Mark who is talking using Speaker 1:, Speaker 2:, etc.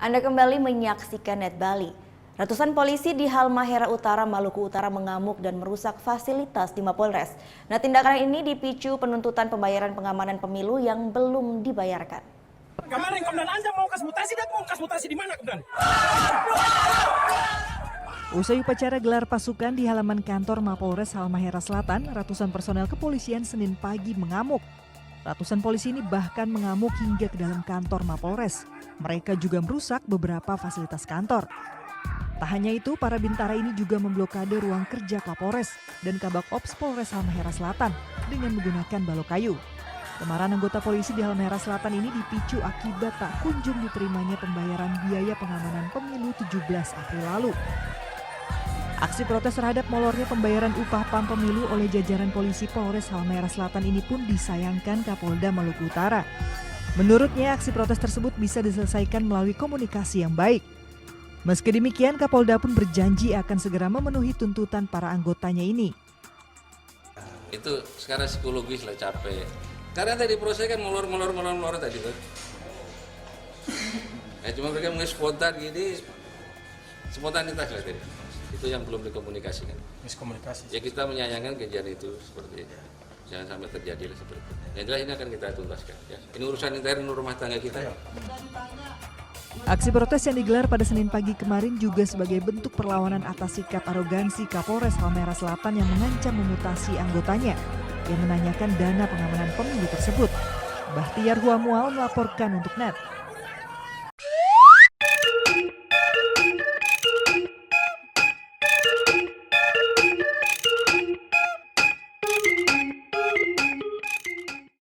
Speaker 1: Anda kembali menyaksikan Net Bali. Ratusan polisi di Halmahera Utara, Maluku Utara mengamuk dan merusak fasilitas di Mapolres. Nah, tindakan ini dipicu penuntutan pembayaran pengamanan pemilu yang belum dibayarkan.
Speaker 2: Kemarin Komandan Anda mau kas mutasi dan mau kas mutasi di mana, Komandan?
Speaker 3: Usai upacara gelar pasukan di halaman kantor Mapolres Halmahera Selatan, ratusan personel kepolisian Senin pagi mengamuk. Ratusan polisi ini bahkan mengamuk hingga ke dalam kantor Mapolres. Mereka juga merusak beberapa fasilitas kantor. Tak hanya itu, para bintara ini juga memblokade ruang kerja Kapolres dan Kabak Ops Polres Halmahera Selatan dengan menggunakan balok kayu. Kemarahan anggota polisi di Halmahera Selatan ini dipicu akibat tak kunjung diterimanya pembayaran biaya pengamanan pemilu 17 April lalu. Aksi protes terhadap molornya pembayaran upah PAM pemilu oleh jajaran polisi Polres Halmahera Selatan ini pun disayangkan Kapolda Maluku Utara. Menurutnya, aksi protes tersebut bisa diselesaikan melalui komunikasi yang baik. Meski demikian, Kapolda pun berjanji akan segera memenuhi tuntutan para anggotanya ini.
Speaker 4: Itu sekarang psikologis lah, capek. Karena tadi proses kan molor tadi tuh. Cuma mereka spontan gini, spontanitas lah tadi. Itu yang belum dikomunikasikan.
Speaker 2: Miskomunikasi.
Speaker 4: Ya kita menyayangkan kejadian itu seperti itu. Jangan sampai terjadi seperti itu. Yang jelas ini akan kita tuntaskan. Ya. Ini urusan intern rumah tangga kita.
Speaker 3: Aksi protes yang digelar pada Senin pagi kemarin juga sebagai bentuk perlawanan atas sikap arogansi Kapolres Halmahera Selatan yang mengancam memutasi anggotanya yang menanyakan dana pengamanan pemilu tersebut. Bahtiar Huamual melaporkan untuk Net.